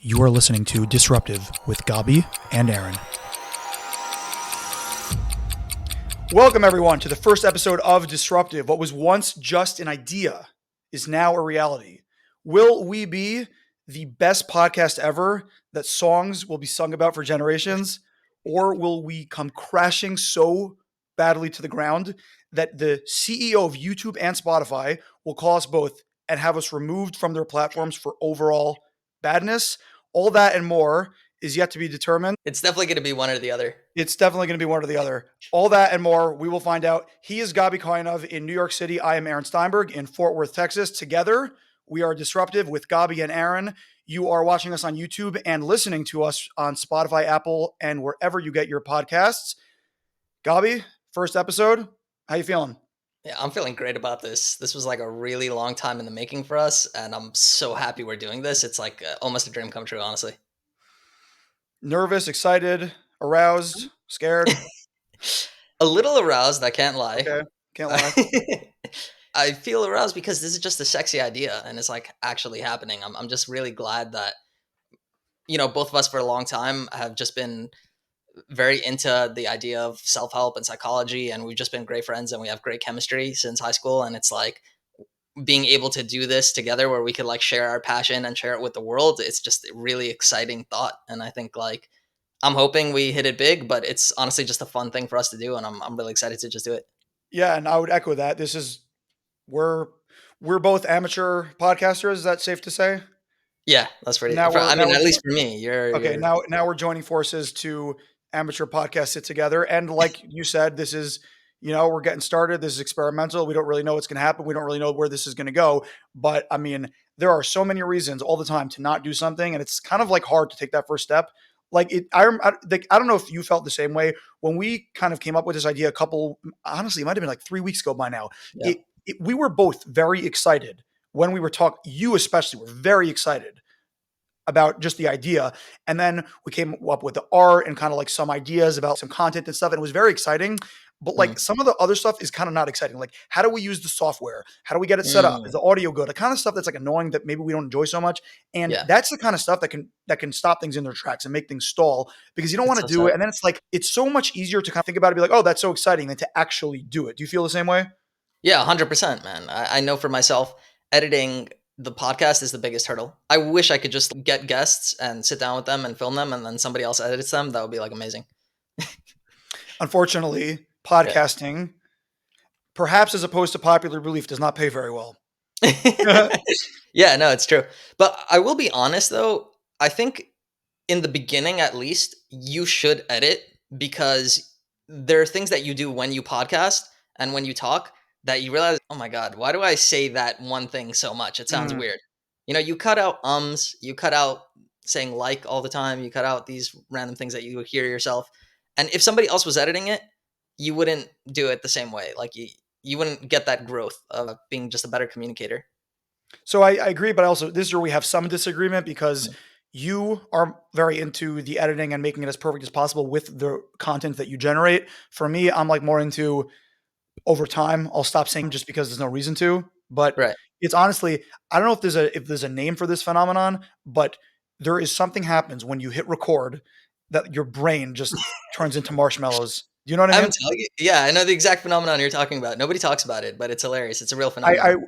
You are listening to Disruptive with Gabi and Aaron. Welcome, everyone, to the first episode of Disruptive. What was once just an idea is now a reality. Will we be the best podcast ever that songs will be sung about for generations? Or will we come crashing so badly to the ground that the CEO of YouTube and Spotify will call us both and have us removed from their platforms for overall badness? All that and more is yet to be determined. It's definitely going to be one or the other. It's definitely going to be one or the other. All that and more, we will find out. He is Gabi Koyenov in New York City. I am Aaron Streinberg in Fort Worth, Texas. Together, we are Disruptive with Gabi and Aaron. You are watching us on YouTube and listening to us on Spotify, Apple, and wherever you get your podcasts. Gabi, first episode. How you feeling? Yeah, I'm feeling great about this. This was like a really long time in the making for us, and I'm so happy we're doing this. It's like almost a dream come true, honestly. Nervous, excited, aroused, scared? A little aroused, I can't lie. Okay, can't lie. I feel aroused because this is just a sexy idea, and it's like actually happening. I'm just really glad that, both of us for a long time have just been very into the idea of self-help and psychology, and we've just been great friends and we have great chemistry since high school. And it's like being able to do this together where we could like share our passion and share it with the world. It's just a really exciting thought. And I think like, I'm hoping we hit it big, but it's honestly just a fun thing for us to do. And I'm really excited to just do it. Yeah, and I would echo that. We're both amateur podcasters. Is that safe to say? Yeah, that's pretty. Now At least for me, okay. Now we're joining forces to amateur podcasts sit together. And like you said, this is we're getting started. This is experimental. We don't really know what's going to happen. We don't really know where this is going to go. But I mean, there are so many reasons all the time to not do something, and it's kind of like hard to take that first step. Like I don't know if you felt the same way when we kind of came up with this idea. Honestly, it might have been like 3 weeks ago by now. Yeah. We were both very excited when we were talking. You especially were very excited about just the idea. And then we came up with the art and kind of like some ideas about some content and stuff. And it was very exciting. But like some of the other stuff is kind of not exciting. Like, how do we use the software? How do we get it set up? Is the audio good? The kind of stuff that's like annoying that maybe we don't enjoy so much. And that's the kind of stuff that can stop things in their tracks and make things stall because you don't want to do it. And then it's like, it's so much easier to kind of think about it and be like, oh, that's so exciting than to actually do it. Do you feel the same way? Yeah, 100%, man. I know for myself, editing the podcast is the biggest hurdle. I wish I could just get guests and sit down with them and film them and then somebody else edits them. That would be like amazing. Unfortunately, podcasting, perhaps as opposed to popular belief, does not pay very well. Yeah, no, it's true. But I will be honest though, I think in the beginning at least, you should edit because there are things that you do when you podcast and when you talk that you realize, oh my God, why do I say that one thing so much? It sounds weird. You cut out you cut out saying like all the time, you cut out these random things that you hear yourself. And if somebody else was editing it, you wouldn't do it the same way. Like you wouldn't get that growth of being just a better communicator. So I agree, but also this is where we have some disagreement because you are very into the editing and making it as perfect as possible with the content that you generate. For me, I'm like more into over time. I'll stop saying just because there's no reason to, but It's honestly, I don't know if there's a name for this phenomenon, but there is something happens when you hit record that your brain just turns into marshmallows. Do you know what I mean? I'm telling you, yeah, I know the exact phenomenon you're talking about. Nobody talks about it, but it's hilarious. It's a real phenomenon.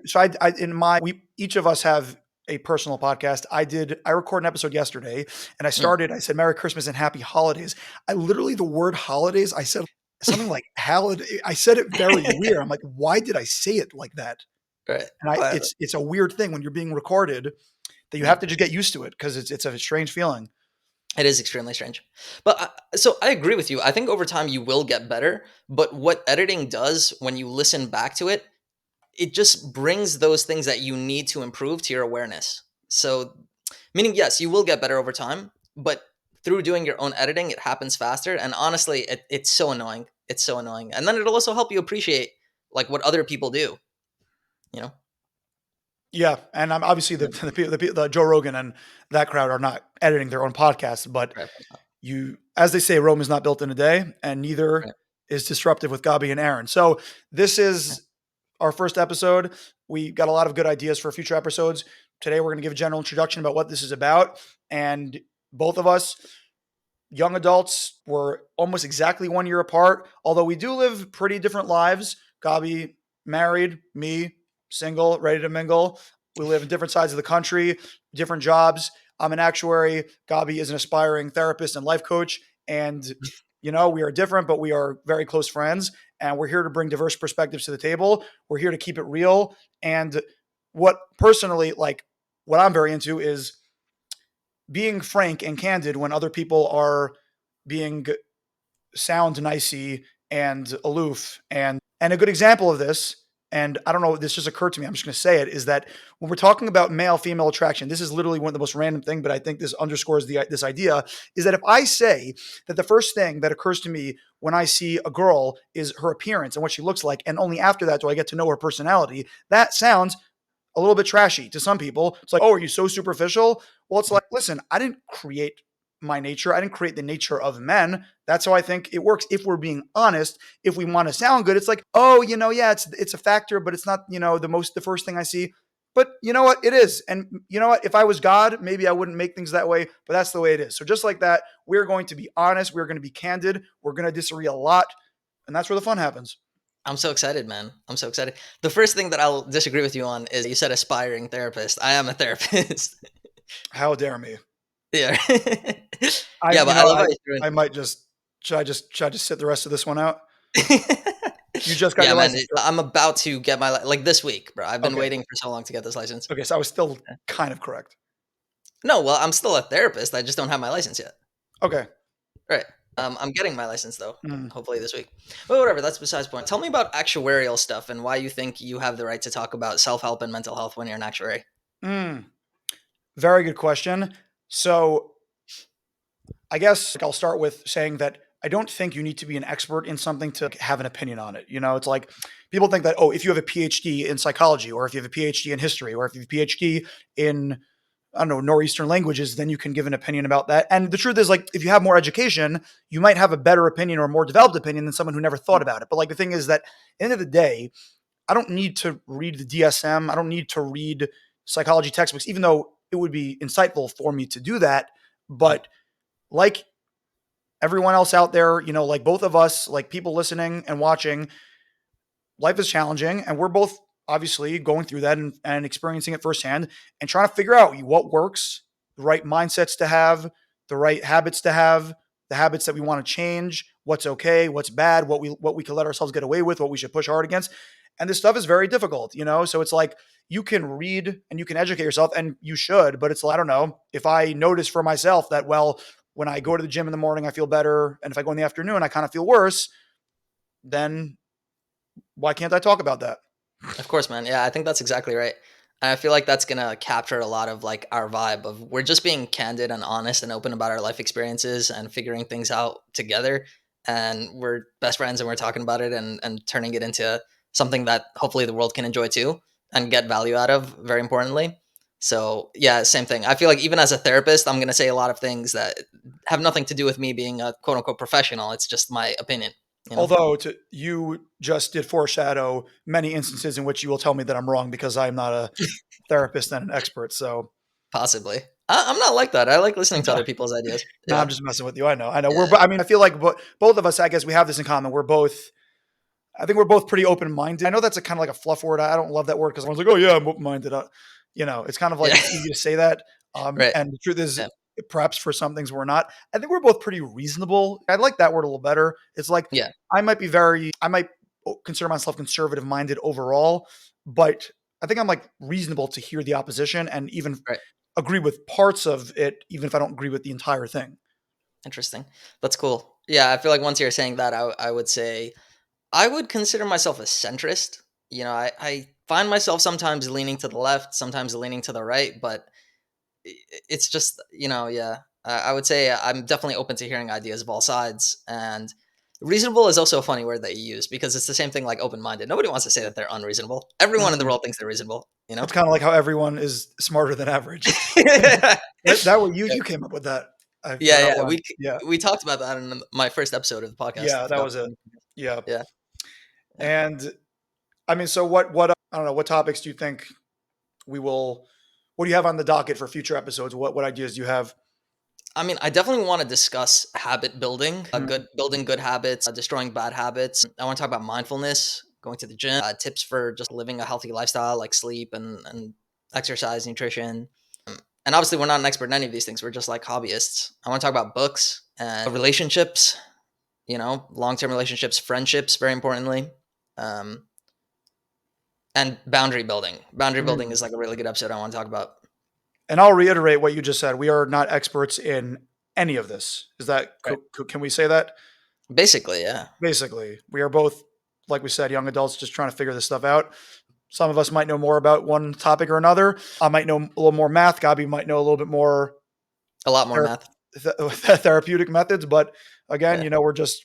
We each of us have a personal podcast. I recorded an episode yesterday and I said, Merry Christmas and Happy Holidays. The word holidays, I said something like holiday. I said it very weird. I'm like, why did I say it like that? Right. And it's a weird thing when you're being recorded that you have to just get used to it because it's a strange feeling. It is extremely strange. But so I agree with you. I think over time you will get better. But what editing does when you listen back to it, it just brings those things that you need to improve to your awareness. So meaning, yes, you will get better over time, but through doing your own editing, it happens faster. And honestly, it's so annoying. It's so annoying. And then it'll also help you appreciate like what other people do, Yeah, and I'm obviously the Joe Rogan and that crowd are not editing their own podcasts, but as they say, Rome is not built in a day, and neither is Disruptive with Gabi and Aaron. So this is our first episode. We got a lot of good ideas for future episodes. today we're going to give a general introduction about what this is about. And both of us, young adults, were almost exactly 1 year apart, although we do live pretty different lives. Gabi married, me single, ready to mingle. We live in different sides of the country, different jobs. I'm an actuary. Gabi is an aspiring therapist and life coach. And, we are different, but we are very close friends. And we're here to bring diverse perspectives to the table. We're here to keep it real. And what personally, like, what I'm very into is being frank and candid when other people are being sound nicey and aloof. And a good example of this, and I don't know, this just occurred to me, I'm just going to say it, is that when we're talking about male female attraction, this is literally one of the most random thing, but I think this underscores this idea, is that if I say that the first thing that occurs to me when I see a girl is her appearance and what she looks like, and only after that do I get to know her personality, that sounds a little bit trashy to some people. It's like, oh, are you so superficial? Well, it's like, listen, I didn't create my nature. I didn't create the nature of men. That's how I think it works. If we're being honest, if we want to sound good, it's like, oh, yeah, it's a factor, but it's not, the first thing I see. But you know what? It is. And you know what? If I was God, maybe I wouldn't make things that way, but that's the way it is. So just like that, we're going to be honest. We're going to be candid. We're going to disagree a lot. And that's where the fun happens. I'm so excited, man. I'm so excited. The first thing that I'll disagree with you on is you said aspiring therapist. I am a therapist. How dare me? Yeah. I, Yeah, you but I know, love how I, you're I might just, should I just sit the rest of this one out? doing. You just got Yeah, your man. license, right? I'm about to get my like this week, bro. I've been Okay. waiting for so long to get this license. Okay. So I was still kind of correct. No, well, I'm still a therapist. I just don't have my license yet. Okay. Right. I'm getting my license though, Mm. hopefully this week. But whatever, that's besides the point. Tell me about actuarial stuff and why you think you have the right to talk about self-help and mental health when you're an actuary. Mm. Very good question. So I guess I'll start with saying that I don't think you need to be an expert in something to have an opinion on it. It's like people think that, oh, if you have a PhD in psychology, or if you have a PhD in history, or if you have a PhD in, I don't know, Northeastern languages, then you can give an opinion about that. And the truth is, like, if you have more education, you might have a better opinion or a more developed opinion than someone who never thought about it. But like the thing is that at the end of the day, I don't need to read the DSM. I don't need to read psychology textbooks, even though it would be insightful for me to do that. Mhm. But like everyone else out there, like both of us, like people listening and watching, life is challenging. And we're both obviously going through that and experiencing it firsthand and trying to figure out what works, the right mindsets to have, the right habits to have, the habits that we want to change, what's okay, what's bad, what we can let ourselves get away with, what we should push hard against. And this stuff is very difficult, So it's like you can read and you can educate yourself, and you should, but it's like, I don't know, if I notice for myself that, well, when I go to the gym in the morning, I feel better. And if I go in the afternoon, I kind of feel worse, then why can't I talk about that? Of course, man. Yeah, I think that's exactly right. And I feel like that's gonna capture a lot of like our vibe of we're just being candid and honest and open about our life experiences and figuring things out together. And we're best friends and we're talking about it and turning it into something that hopefully the world can enjoy too and get value out of, very importantly. So yeah, same thing. I feel like even as a therapist, I'm gonna say a lot of things that have nothing to do with me being a quote unquote professional. It's just my opinion, you know? Although you just did foreshadow many instances in which you will tell me that I'm wrong because I'm not a therapist and an expert. So Possibly. I'm not like that. I like listening to other people's ideas. no, I'm Yeah. just messing with you. I know. I know. Yeah. I mean, I feel like both of us, I guess we have this in common. I think we're both pretty open minded. I know that's a kind of like a fluff word. I don't love that word because everyone's like, oh, yeah, I'm open minded. It's kind of like Yeah. it's easy to say that. Right. And the truth is, Yeah. perhaps for some things we're not. I think we're both pretty reasonable. I like that word a little better. It's like Yeah. I might consider myself conservative minded overall, but I think I'm like reasonable to hear the opposition and even Right. agree with parts of it, even if I don't agree with the entire thing. Interesting. That's cool. Yeah. I feel like once you're saying that, I would say I would consider myself a centrist. I find myself sometimes leaning to the left, sometimes leaning to the right, but it's just, yeah. I would say I'm definitely open to hearing ideas of all sides. And reasonable is also a funny word that you use because it's the same thing like open minded. Nobody wants to say that they're unreasonable. Everyone in the Mhm. world thinks they're reasonable. It's kind of like how everyone is smarter than average. Yeah, That way you came up with that. I forgot yeah. why. We Yeah. we talked about that in my first episode of the podcast. Yeah, that About was it. Yeah. yeah, yeah. And I mean, so what I don't know, what topics do you think we will What do you have on the docket for future episodes? What ideas do you have? I mean, I definitely want to discuss habit building, Mhm. building good habits, destroying bad habits. I want to talk about mindfulness, going to the gym, tips for just living a healthy lifestyle, like sleep and exercise, nutrition. And obviously, we're not an expert in any of these things. We're just like hobbyists. I want to talk about books and relationships, long term relationships, friendships, very importantly, um, and boundary building. Boundary building Mm. is like a really good episode I want to talk about. And I'll reiterate what you just said. We are not experts in any of this. Is that Right. can we say that? Basically, yeah. Basically, we are both, like we said, young adults just trying to figure this stuff out. Some of us might know more about one topic or another. I might know a little more math. Gabi might know a little bit more A lot more math. therapeutic methods. But again, Yeah. we're just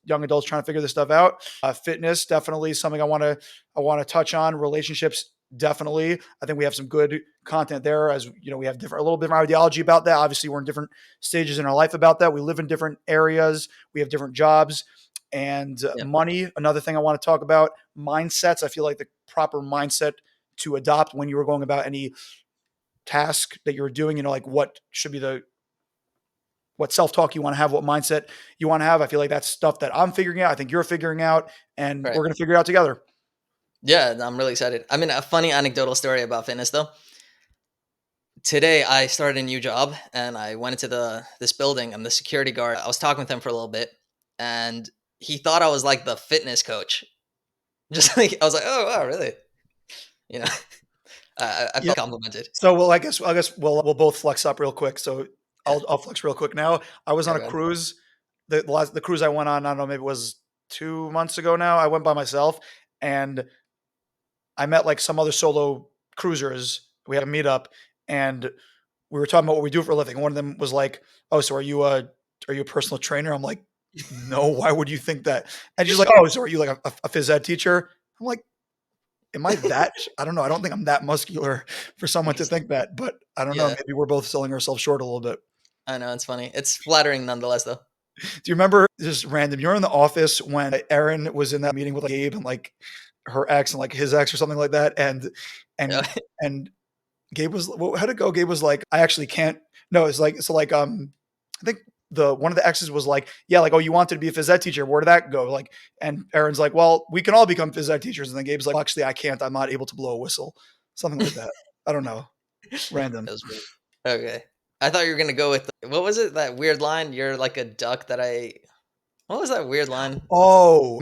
young adults trying to figure this stuff out. Fitness definitely something I want to touch on. Relationships definitely. I think we have some good content there. As you know, we have a little bit of ideology about that. Obviously, we're in different stages in our life about that. We live in different areas. We have different jobs. And Yeah. money, another thing I want to talk about. Mindsets. I feel like the proper mindset to adopt when you were going about any task that you're doing, like what should be what self-talk you want to have, what mindset you want to have. I feel like that's stuff that I'm figuring out. I think you're figuring out, and Right. we're going to figure it out together. Yeah, I'm really excited. I mean, a funny anecdotal story about fitness though. Today I started a new job and I went into this building and the security guard, I was talking with him for a little bit and he thought I was like the fitness coach. Just like I was like, "Oh, wow, really?" You know. I Yeah. felt complimented. So, well, I guess we'll both flex up real quick. So Yeah. I'll flex real quick now. I was on Yeah, a go ahead. cruise. The cruise I went on, I don't know, maybe it was 2 months ago now. I went by myself, and I met like some other solo cruisers. We had a meetup, and we were talking about what we do for a living. One of them was like, "Oh, so are you a personal trainer?" I'm like, "No, why would you think that?" And she's like, "Oh, so are you like a phys ed teacher?" I'm like, "Am I that?" I don't know. I don't think I'm that muscular for someone to think that, but I don't know. Yeah, Maybe we're both selling ourselves short a little bit. I know, it's funny. It's flattering nonetheless though. Do you remember, just random, you're in the office when Aaron was in that meeting with like Gabe and like her ex and like his ex or something like that, Yeah. and and Gabe was, well, how'd it go? Gabe was like, "I actually can't." No, it's like, so like, I think the one of the exes was like, "Yeah, like, oh, you wanted to be a phys ed teacher. Where did that go?" Like, and Aaron's like, "Well, we can all become phys ed teachers." And then Gabe's like, well, "Actually, I can't. I'm not able to blow a whistle." Something like that. I don't know. Random. That was weird. Okay. I thought you were gonna go with what was it? That weird line? You're like a duck that I what was that weird line? Oh,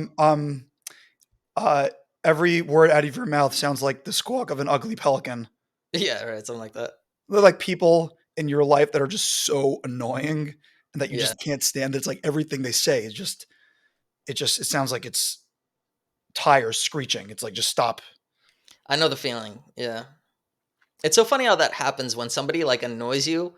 uh, every word out of your mouth sounds like the squawk of an ugly pelican. Yeah, right, something like that. They're like people in your life that are just so annoying and that you Yeah. just can't stand. It's like everything they say is it sounds like it's tires screeching. It's like, just stop. I know the feeling. Yeah. It's so funny how that happens when somebody like annoys you.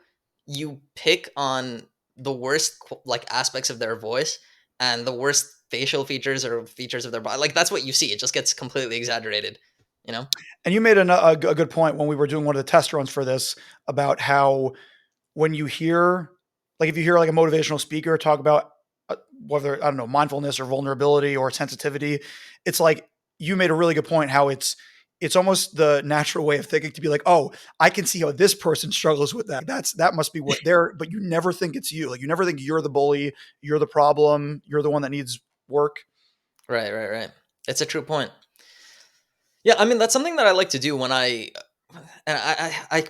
You pick on the worst like aspects of their voice and the worst facial features or features of their body. Like that's what you see. It just gets completely exaggerated. You know? And you made a good point when we were doing one of the test runs for this about how when you hear, like, if you hear like a motivational speaker talk about whether, I don't know, mindfulness or vulnerability or sensitivity, it's like you made a really good point how it's almost the natural way of thinking to be like, "Oh, I can see how this person struggles with that. That must be what they're," but you never think it's you. Like, you never think you're the bully, you're the problem, you're the one that needs work. Right, right, right. It's a true point. Yeah, I mean that's something that I like to do when I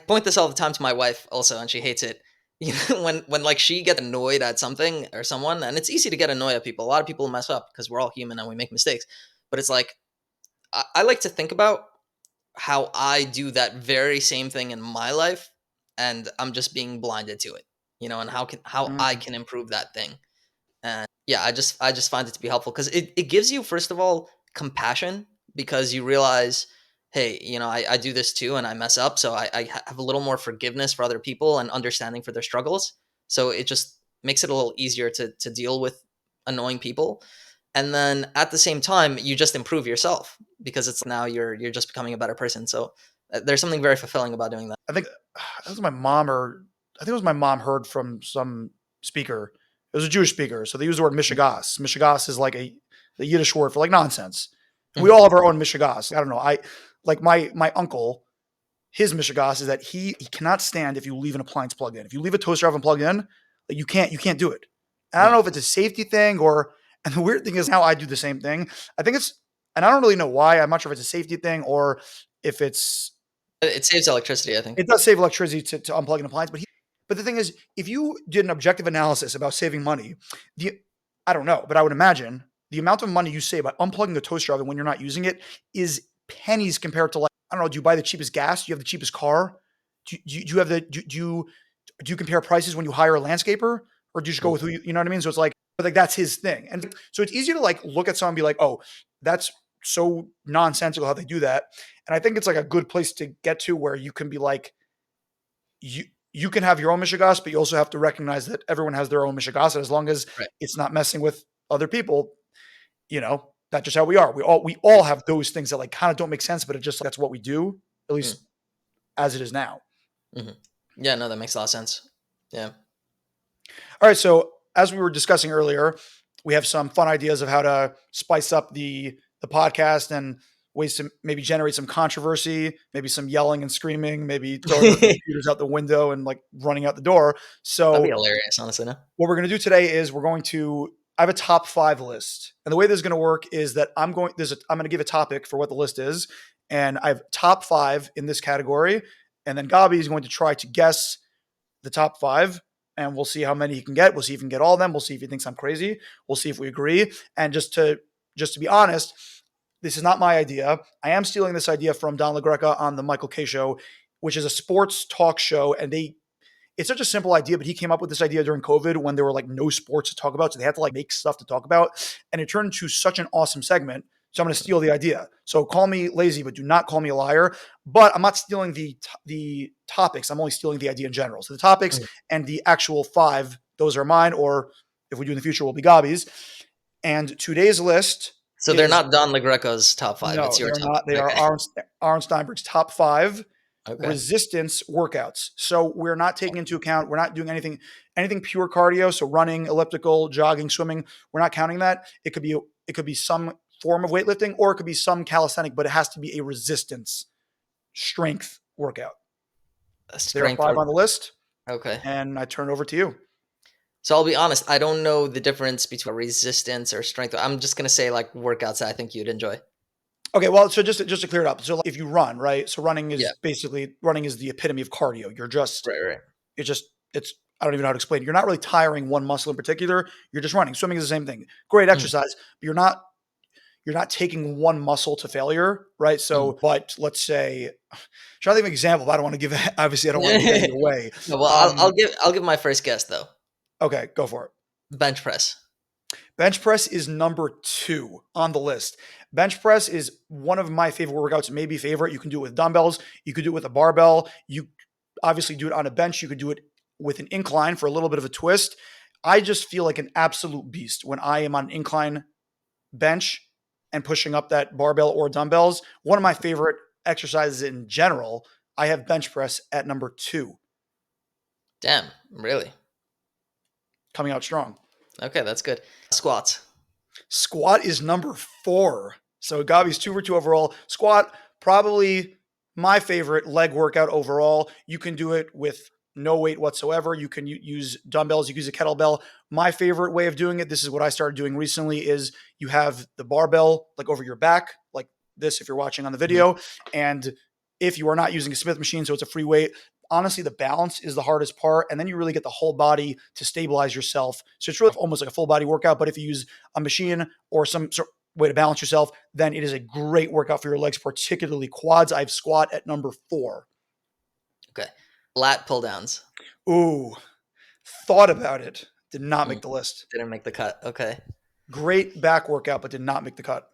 point this all the time to my wife also, and she hates it. You know, when like she gets annoyed at something or someone, and it's easy to get annoyed at people. A lot of people mess up because we're all human and we make mistakes. But it's like I like to think about how I do that very same thing in my life, and I'm just being blinded to it. And how I Mm. can improve that thing. And yeah, I just find it to be helpful because it gives you first of all compassion because you realize, hey, I do this too and I mess up, so I have a little more forgiveness for other people and understanding for their struggles. So it just makes it a little easier to deal with annoying people. And then at the same time, you just improve yourself because it's now you're just becoming a better person. So there's something very fulfilling about doing that. I think that was my mom, or I think it was my mom heard from some speaker. It was a Jewish speaker, so they use the word mishagas. Mishagas is like the Yiddish word for like nonsense. And we Mhm. all have our own mishagas. I don't know. I like my uncle. his mishagas is that he cannot stand if you leave an appliance plugged in. If you leave a toaster oven plugged in, like you can't do it. And I don't know if it's a safety thing or, and the weird thing is now I do the same thing. I think it's, and I don't really know why. I'm not sure if it's a safety thing or if It saves electricity, I think. it does save electricity to unplug an appliance. But the thing is, if you did an objective analysis about saving money, I don't know, but I would imagine the amount of money you save by unplugging a toaster oven when you're not using it is pennies compared to, like, I don't know, do you buy the cheapest gas? Do you have the cheapest car? Do you have do you compare prices when you hire a landscaper, or do you just go with who you know what I mean? So it's like, but like that's his thing. And so it's easy to like look at someone and be like, oh, that's so nonsensical how they do that. And I think it's like a good place to get to where you can be like, you can have your own mishagas, but you also have to recognize that everyone has their own mishagas. And as long as Right. it's not messing with other people, that's just how we are. We all have those things that like kind of don't make sense, but it just, that's what we do, at least as it is now. Mm-hmm. Yeah, no, that makes a lot of sense. Yeah. All right. So as we were discussing earlier, we have some fun ideas of how to spice up the podcast and ways to maybe generate some controversy, maybe some yelling and screaming, maybe throwing our computers out the window and like running out the door. So that'd be hilarious, honestly. No? What we're going to do today is I have a top 5 list. And the way this is going to work is that I'm going to give a topic for what the list is. And I have top 5 in this category. And then Gabi is going to try to guess the top 5. And we'll see how many he can get. We'll see if he can get all of them. We'll see if he thinks I'm crazy. We'll see if we agree. And just to be honest, this is not my idea. I am stealing this idea from Don LaGreca on the Michael Kay Show, which is a sports talk show. And it's such a simple idea, but he came up with this idea during COVID when there were like no sports to talk about. So they had to like make stuff to talk about. And it turned into such an awesome segment. So I'm going to steal the idea. So call me lazy, but do not call me a liar. But I'm not stealing the topics. I'm only stealing the idea in general. So the topics and the actual 5, those are mine. Or if we do in the future, will be Gabi's. And today's list. So they're not Don LaGreca's top 5. No, it's your they're top. not. They are Aaron Steinberg's top 5 resistance workouts. So we're not taking into account, we're not doing anything pure cardio. So running, elliptical, jogging, swimming, we're not counting that. It could be some form of weightlifting, or it could be some calisthenic, but it has to be a resistance strength workout. There are 5 on the list. Okay. And I turn it over to you. So I'll be honest, I don't know the difference between resistance or strength. I'm just going to say like workouts that I think you'd enjoy. Okay, well, so just to clear it up. So if you run, right? So running is the epitome of cardio. You're just right. I don't even know how to explain it. You're not really tiring one muscle in particular. You're just running. Swimming is the same thing. Great exercise, but you're not taking one muscle to failure, right? So, but let's say, trying to think of an example, but I don't want to give obviously I don't want to give it away. No, well, I'll give my first guess though. Okay, go for it. Bench press. Bench press is number 2 on the list. Bench press is one of my favorite workouts, maybe favorite. You can do it with dumbbells. You could do it with a barbell. You obviously do it on a bench. You could do it with an incline for a little bit of a twist. I just feel like an absolute beast when I am on an incline bench and pushing up that barbell or dumbbells. One of my favorite exercises in general. I have bench press at number 2. Damn, really? Coming out strong. Okay, that's good. Squats. Squat is number 4. So Gabi's 2 for 2 overall. Squat, probably my favorite leg workout overall. You can do it with no weight whatsoever. You can use dumbbells. You can use a kettlebell. My favorite way of doing it, this is what I started doing recently, is you have the barbell like over your back, like this if you're watching on the video. And if you are not using a Smith machine, so it's a free weight, honestly, the balance is the hardest part. And then you really get the whole body to stabilize yourself. So it's really almost like a full body workout. But if you use a machine or some sort of way to balance yourself, then it is a great workout for your legs, particularly quads. I have squat at number 4. Okay. Lat pull downs. Ooh, thought about it. Did not make the list. Didn't make the cut. Okay. Great back workout, but did not make the cut.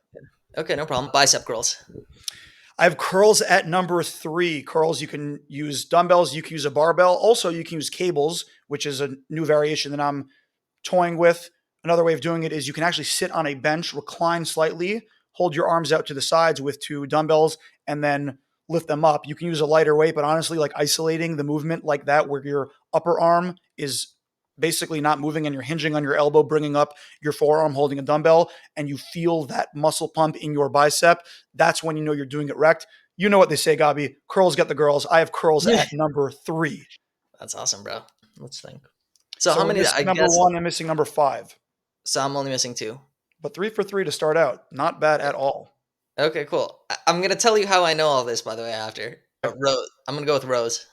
Okay, no problem. Bicep curls. I have curls at number 3. Curls, you can use dumbbells. You can use a barbell. Also, you can use cables, which is a new variation that I'm toying with. Another way of doing it is you can actually sit on a bench, recline slightly, hold your arms out to the sides with 2 dumbbells, and then lift them up. You can use a lighter weight, but honestly, like isolating the movement like that, where your upper arm is basically not moving and you're hinging on your elbow, bringing up your forearm, holding a dumbbell, and you feel that muscle pump in your bicep, that's when you know you're doing it rect. you know what they say, Gabi. Curls get the girls. I have curls at number 3. That's awesome, bro. Let's think. So So how we're many? I missing number guess. 1 and missing number 5. So I'm only missing 2. But 3 for 3 to start out. Not bad at all. Okay, cool. I'm gonna tell you how I know all this. By the way, after Rose, I'm gonna go with Rose.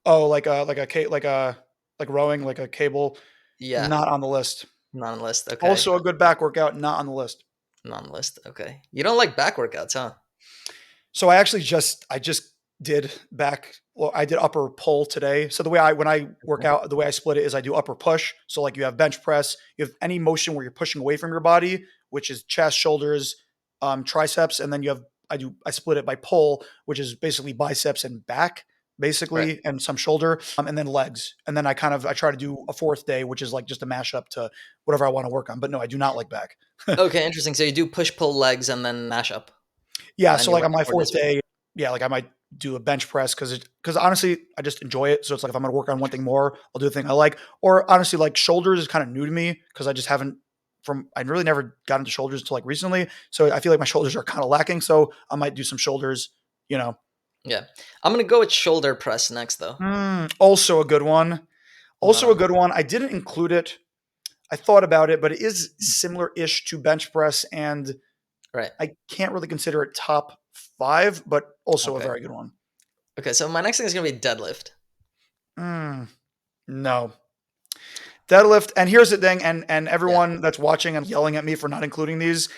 Oh, like rowing, like a cable, Yeah, not on the list. not on the list. Okay, Also a good back workout, not on the list. not on the list. Okay, you don't like back workouts, huh? So I just did back. Well, I did upper pull today. So the way when I work Mhm. out, the way I split it is I do upper push. So like you have bench press, you have any motion where you're pushing away from your body, which is chest, shoulders, triceps, and then I split it by pull, which is basically biceps and back, Right. basically, and some shoulder, and then legs. And then I try to do a fourth day, which is like just a mashup to whatever I want to work on. But no, I do not like back. Okay, interesting. So you do push pull legs and then mash up, Yeah, and then so you like like on the my core fourth discipline. day, yeah, like I might do a bench press because honestly, I just enjoy it. So it's like if I'm gonna work on one thing more, I'll do the thing I like. Or honestly, like shoulders is kind of new to me because I just haven't I really never got into shoulders until like recently. So I feel like my shoulders are kind of lacking. So I might do some shoulders, you know. Yeah, I'm gonna go with shoulder press next, though. Also a good one. Not Also a on. good one. I didn't include it. I thought about it, but it is similar-ish to bench press, and Right. I can't really consider it top 5, but also a Okay. very good one. Okay. So my next thing is gonna be deadlift. Mm, no. Deadlift, and here's the thing, and Yeah. everyone that's watching and yelling at me for not including these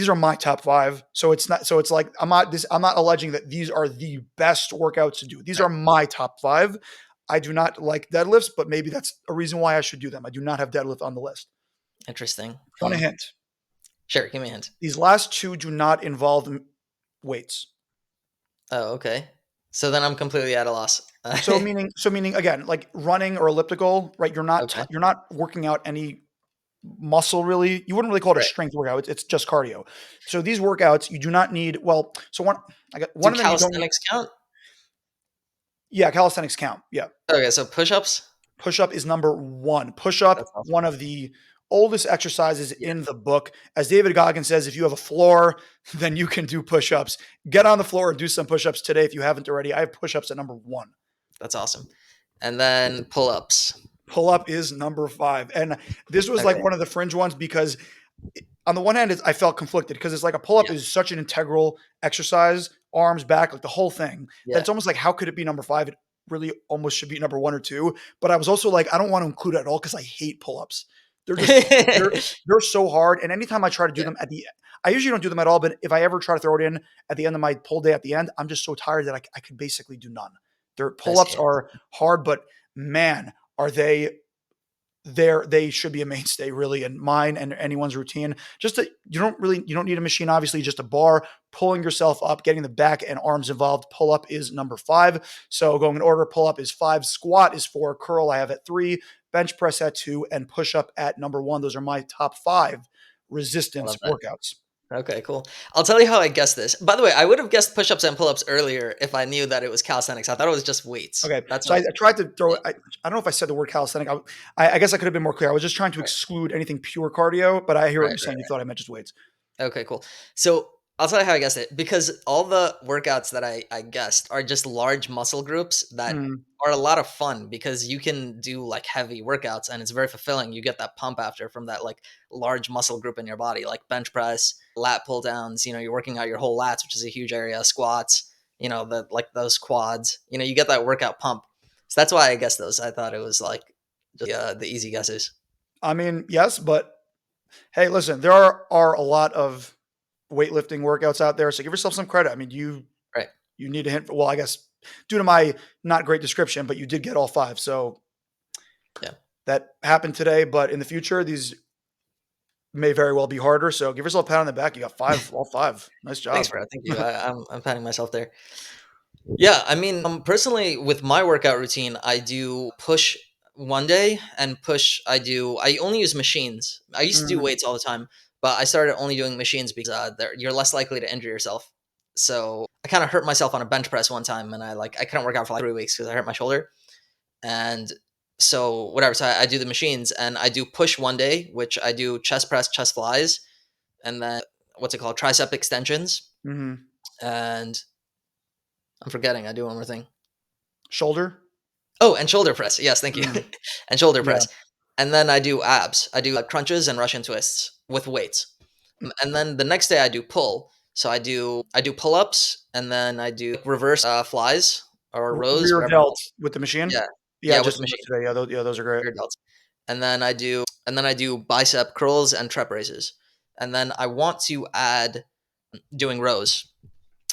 are my top 5. So it's not so it's like I'm not alleging that these are the best workouts to do. These Right. are my top 5. I do not like deadlifts, but maybe that's a reason why I should do them. I do not have deadlift on the list. Interesting. Want a Hmm. hint? Sure. Give me a hint. These last 2 do not involve weights. Oh, okay. So then I'm completely at a loss. So meaning again, like running or elliptical, right? Okay. You're not working out any muscle really. You wouldn't really call it a Right. strength workout. It's just cardio. So these workouts you do not need. Well, so one I got Do one of them you don't need. calisthenics count? Yeah, calisthenics count. Yeah, Okay. So push-ups. push up is number 1. Push up, That's awesome. one of the oldest exercises Yeah. in the book. As David Goggins says, if you have a floor, then you can do push ups. Get on the floor and do some push ups today if you haven't already. I have push ups at number 1. That's awesome. And then pull-ups. Pull up is number 5. And this was like Okay. one of the fringe ones because on the one hand, I felt conflicted because it's like a pull up Yeah. is such an integral exercise, arms, back, like the whole thing, that Yeah. it's almost like, how could it be number 5? It really almost should be number 1 or 2. But I was also like, I don't want to include it at all because I hate pull ups. They're just, they're, they're so hard. And anytime I try to do Yeah. them I usually don't do them at all. But if I ever try to throw it in at the end of my pull day at the end, I'm just so tired that I could basically do none. Their I pull ups see. are hard, but man, are they should be a mainstay really in mine and anyone's routine. Just that you don't need a machine, obviously, just a bar, pulling yourself up, getting the back and arms involved. Pull up is number 5. So going in order, pull up is 5, squat is 4, curl I have at 3, bench press at 2, and push up at number 1. Those are my top 5 I resistance love that. workouts. Okay, cool. I'll tell you how I guessed this. By the way, I would have guessed push-ups and pull-ups earlier if I knew that it was calisthenics. I thought it was just weights. Okay, That's so my I tried to throw yeah. it. I don't know if I said the word calisthenic. I guess I could have been more clear. I was just trying to Right, exclude anything pure cardio, but I hear what right, you're saying. You right. thought I meant just weights. Okay, cool. So I'll tell you how I guessed it because all the workouts that I guessed are just large muscle groups that Mm, are a lot of fun because you can do like heavy workouts and it's very fulfilling. You get that pump after from that like large muscle group in your body, like bench press, lat pull downs. You're working out your whole lats, which is a huge area, squats, the like those quads. You get that workout pump. So that's why I guessed those. I thought it was like just the easy guesses. I mean, yes, but hey, listen, there are a lot of weightlifting workouts out there, so give yourself some credit. I mean, Right. you need a hint. Well, I guess due to my not great description, but you did get all 5, so Yeah. that happened today. But in the future, these may very well be harder. So give yourself a pat on the back. You got 5, all 5. Nice Thanks, job. bro. Thank you. I'm patting myself there. Yeah, I mean, personally, with my workout routine, I do push one day and push. I only use machines. I used to do Mm, weights all the time, but I started only doing machines because you're less likely to injure yourself. So I kind of hurt myself on a bench press one time, and I couldn't work out for like 3 weeks because I hurt my shoulder. And so whatever, so I do the machines and I do push one day, which I do chest press, chest flies, and then what's it called, tricep extensions. mhm. and I'm forgetting. I do one more thing. Shoulder. Oh, and shoulder press. Yes, thank you. Mm, And shoulder yeah. press. And then I do abs. I do crunches and Russian twists with weights. And then the next day I do pull. So I do pull ups, and then I do reverse flies or rows, Rear whatever they're delt called. with the machine. Yeah, Yeah, I yeah, with just the did those machine, today. Yeah, those are great. rear delts. And then I do bicep curls and trap raises. And then I want to add doing rows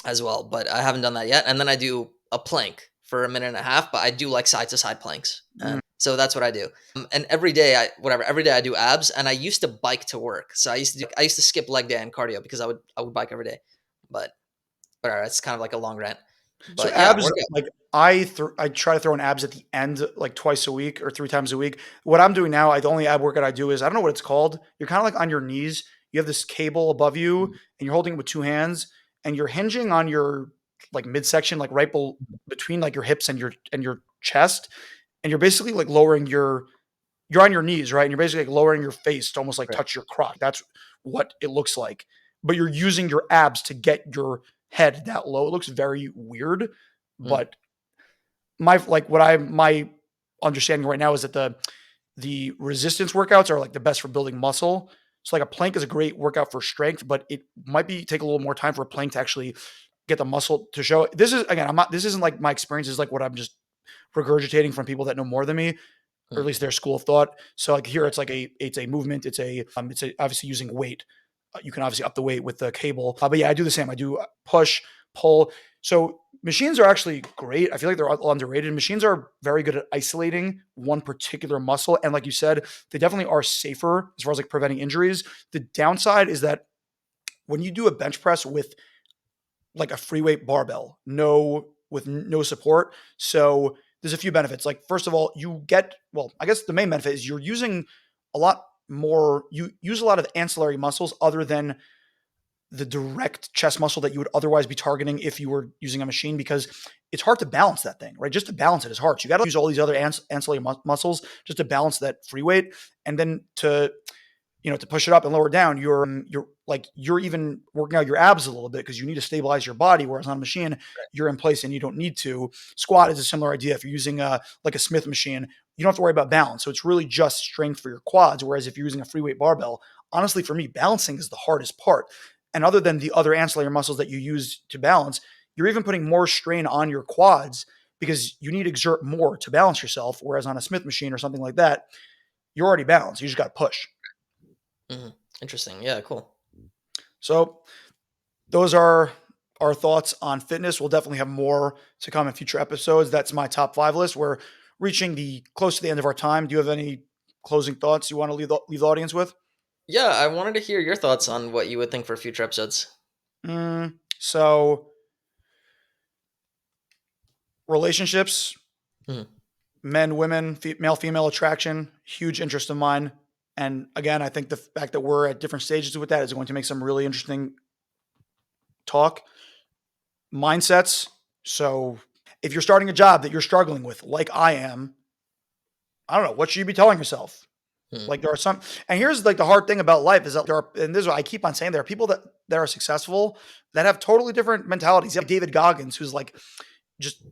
as well, but I haven't done that yet. And then I do a plank for a minute and a half, but I do like side to side planks. Mm. And so that's what I do. And every day I do abs, and I used to bike to work. So I used to skip leg day and cardio because I would bike every day. But whatever, it's kind of like a long rant. So But yeah, abs, workout. like I try to throw in abs at the end, like twice a week or 3 times a week. What I'm doing now, the only ab workout I do is I don't know what it's called. You're kind of like on your knees. You have this cable above you, and you're holding it with 2 hands, and you're hinging on your like midsection, like between like your hips and your chest, and you're basically like lowering you're on your knees, right? And you're basically like lowering your face to almost like Right. touch your crotch. That's what it looks like. But you're using your abs to get your head that low. It looks very weird, Mm, but my understanding right now is that the resistance workouts are like the best for building muscle. So like a plank is a great workout for strength, but it might be take a little more time for a plank to actually get the muscle to show. This is again, I'm not. This isn't like my experience. This is like what I'm just regurgitating from people that know more than me, or mm, at least their school of thought. So like here, right. it's a movement. It's obviously using weight. You can obviously up the weight with the cable. But yeah, I do the same. I do push, pull. So machines are actually great. I feel like they're underrated. Machines are very good at isolating one particular muscle, and like you said, they definitely are safer as far as like preventing injuries. The downside is that when you do a bench press with like a free weight barbell, no support. So there's a few benefits. Like first of all, I guess the main benefit is you're using a lot more. You use a lot of ancillary muscles other than the direct chest muscle that you would otherwise be targeting if you were using a machine because it's hard to balance that thing, right? Just to balance it is hard. So you got to use all these other ancillary muscles just to balance that free weight, and then to push it up and lower down, you're even working out your abs a little bit because you need to stabilize your body. Whereas on a machine, you're in place and you don't need to. Squat is a similar idea. If you're using like a Smith machine, you don't have to worry about balance. So it's really just strength for your quads. Whereas if you're using a free weight barbell, honestly, for me, balancing is the hardest part. And other than the other ancillary muscles that you use to balance, you're even putting more strain on your quads because you need to exert more to balance yourself. Whereas on a Smith machine or something like that, you're already balanced. You just got to push. Hmm. Interesting. Yeah, cool. So those are our thoughts on fitness. We'll definitely have more to come in future episodes. That's my top 5 list. We're reaching the close to the end of our time. Do you have any closing thoughts you want to leave the audience with? Yeah, I wanted to hear your thoughts on what you would think for future episodes. So relationships, Mhm. men, women, male, female attraction, huge interest of mine. And again, I think the fact that we're at different stages with that is going to make some really interesting talk. Mindsets. So if you're starting a job that you're struggling with, like I am, I don't know, what should you be telling yourself? Mhm. Like there are some, and here's like the hard thing about life is that and this is what I keep on saying, there are people that are successful that have totally different mentalities. You have David Goggins, who's like just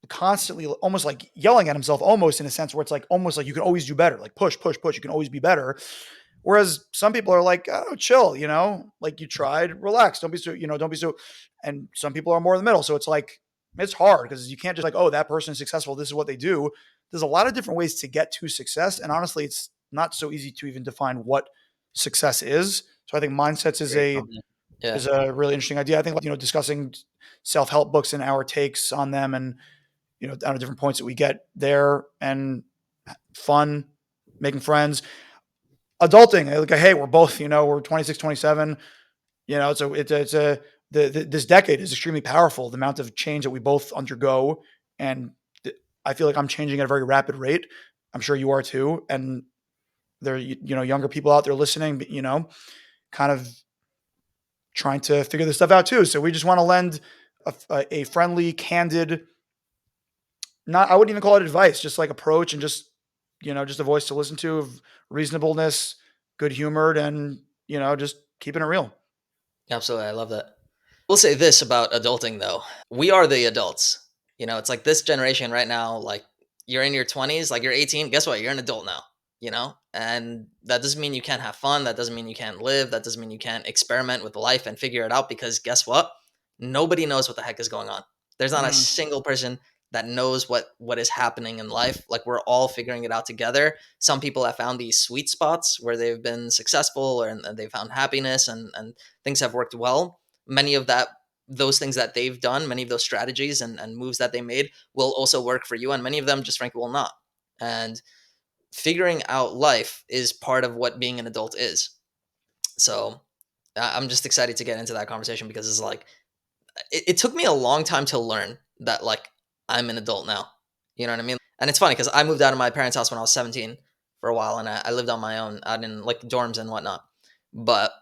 constantly almost like yelling at himself, almost in a sense where it's like almost like you can always do better, like push, push, push. You can always be better. Whereas some people are like, oh, chill, like you tried, relax, don't be so. And some people are more in the middle. So it's like, it's hard because you can't just like, oh, that person is successful. This is what they do. There's a lot of different ways to get to success. And honestly, it's not so easy to even define what success is. So I think mindsets is Great a comment. Yeah, is a really interesting idea. I think discussing self-help books and our takes on them and on different points that we get there and fun, making friends, adulting. Like, hey, we're both, we're 26, 27. So this decade is extremely powerful. The amount of change that we both undergo, and I feel like I'm changing at a very rapid rate. I'm sure you are too. And there, younger people out there listening, kind of trying to figure this stuff out too. So we just want to lend a friendly, candid, not I wouldn't even call it advice, just like approach and just a voice to listen to of reasonableness, good humored, and just keeping it real. absolutely. I love that. We'll say this about adulting though. We are the adults. It's like this generation right now, like you're in your 20s, like you're 18, guess what? You're an adult now, And that doesn't mean you can't have fun, that doesn't mean you can't live, that doesn't mean you can't experiment with life and figure it out because guess what? Nobody knows what the heck is going on. There's not a Mm. single person that knows what is happening in life. Like we're all figuring it out together. Some people have found these sweet spots where they've been successful and they found happiness and things have worked well. Many of those things that they've done, many of those strategies and moves that they made will also work for you, and many of them just frankly will not. And figuring out life is part of what being an adult is. So I'm just excited to get into that conversation because it's like it took me a long time to learn that like I'm an adult now. You know what I mean? And it's funny because I moved out of my parents' house when I was 17 for a while, and I lived on my own out in like dorms and whatnot. But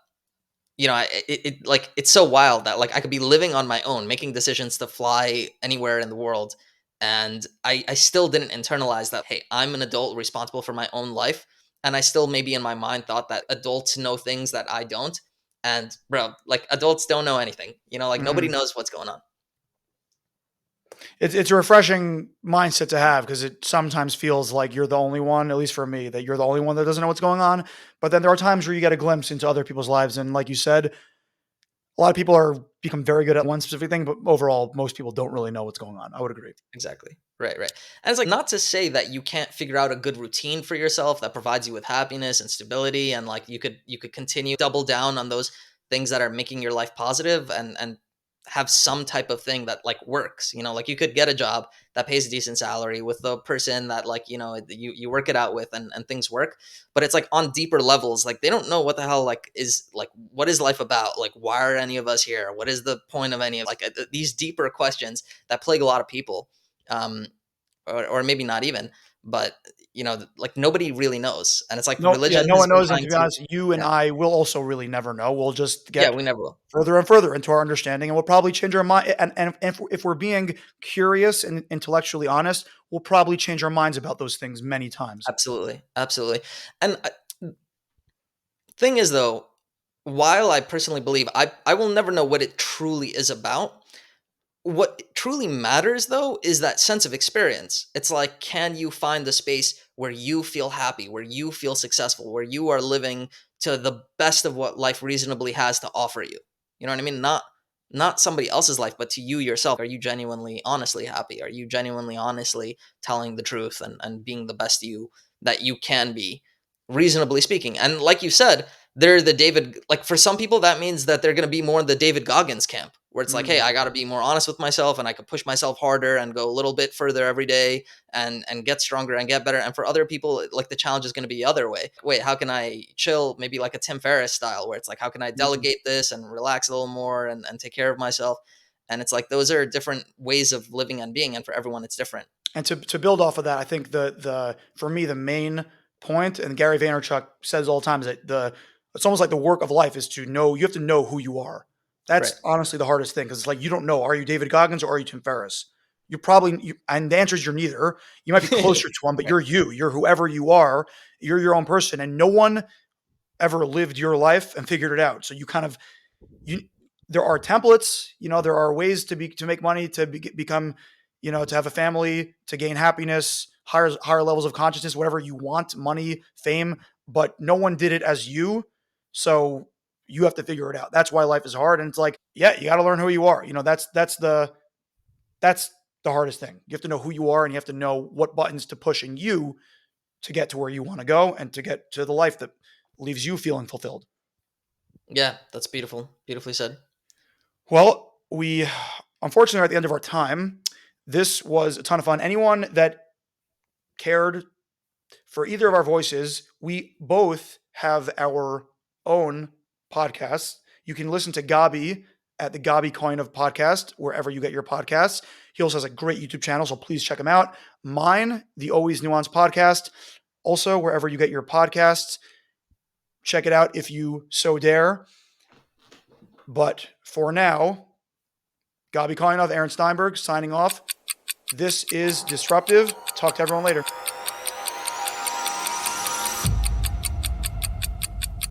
it's so wild that like I could be living on my own, making decisions to fly anywhere in the world, and I still didn't internalize that. Hey, I'm an adult responsible for my own life, and I still maybe in my mind thought that adults know things that I don't. And bro, like adults don't know anything. Like nobody Mm. knows what's going on. It's a refreshing mindset to have because it sometimes feels like you're the only one, at least for me, that you're the only one that doesn't know what's going on. But then there are times where you get a glimpse into other people's lives, and like you said, a lot of people are become very good at one specific thing, but overall, most people don't really know what's going on. I would agree. Exactly. Right, right. And it's like not to say that you can't figure out a good routine for yourself that provides you with happiness and stability and like you could continue double down on those things that are making your life positive and have some type of thing that like works. Like you could get a job that pays a decent salary with the person that like, you work it out with and things work. But it's like on deeper levels, like they don't know what the hell like is like what is life about? Like why are any of us here? What is the point of any of like these deeper questions that plague a lot of people, um, or maybe not even, but like nobody really knows, and it's like No, yeah, religion no has one been knows, and trying to be to, honest, you and yeah, I will also really never know. We'll just yeah, get we never will. further and further into our understanding, and we'll probably change our mind. And if we're being curious and intellectually honest, we'll probably change our minds about those things many times. Absolutely, absolutely. And thing is, though, while I personally believe I will never know what it truly is about. What truly matters though is that sense of experience. It's like, can you find the space where you feel happy, where you feel successful, where you are living to the best of what life reasonably has to offer you? You know what I mean? Not somebody else's life, but to you yourself. Are you genuinely honestly happy? Are you genuinely honestly telling the truth and being the best you that you can be, reasonably speaking? And like you said, they're the David, like for some people that means that they're going to be more in the David Goggins camp where it's like, hey, Mm. I got to be more honest with myself and I could push myself harder and go a little bit further every day and get stronger and get better. And for other people, like the challenge is going to be the other way. Wait, how can I chill, maybe like a Tim Ferriss style where it's like, how can I Mm. delegate this and relax a little more and take care of myself? And it's like those are different ways of living and being, and for everyone it's different. And to build off of that, I think the for me the main point, and Gary Vaynerchuk says all the time, is that it's almost like the work of life is to know you have to know who you are. Right. That's honestly the hardest thing because it's like you don't know, are you David Goggins or are you Tim Ferriss? You're probably and the answer is you're neither. You might be closer to one, but Right. you're you. You're whoever you are. You're your own person, and no one ever lived your life and figured it out. So you kind of you there are templates, there are ways to make money, become, to have a family, to gain happiness, higher levels of consciousness, whatever you want, money, fame, but no one did it as you. So you have to figure it out. That's why life is hard, and it's like, yeah, you got to learn who you are. That's the hardest thing. You have to know who you are, and you have to know what buttons to push in you to get to where you want to go and to get to the life that leaves you feeling fulfilled. Yeah, that's beautiful. Beautifully said. Well, we unfortunately are at the end of our time. This was a ton of fun. Anyone that cared for either of our voices, we both have our own podcasts. You can listen to Gabi at the Gabi Koyenov podcast, wherever you get your podcasts. He also has a great YouTube channel, so please check him out. Mine, the Always Nuanced podcast, also wherever you get your podcasts. Check it out if you so dare. But for now, Gabi Koyenov, Aaron Steinberg signing off. This is Disruptive. Talk to everyone later.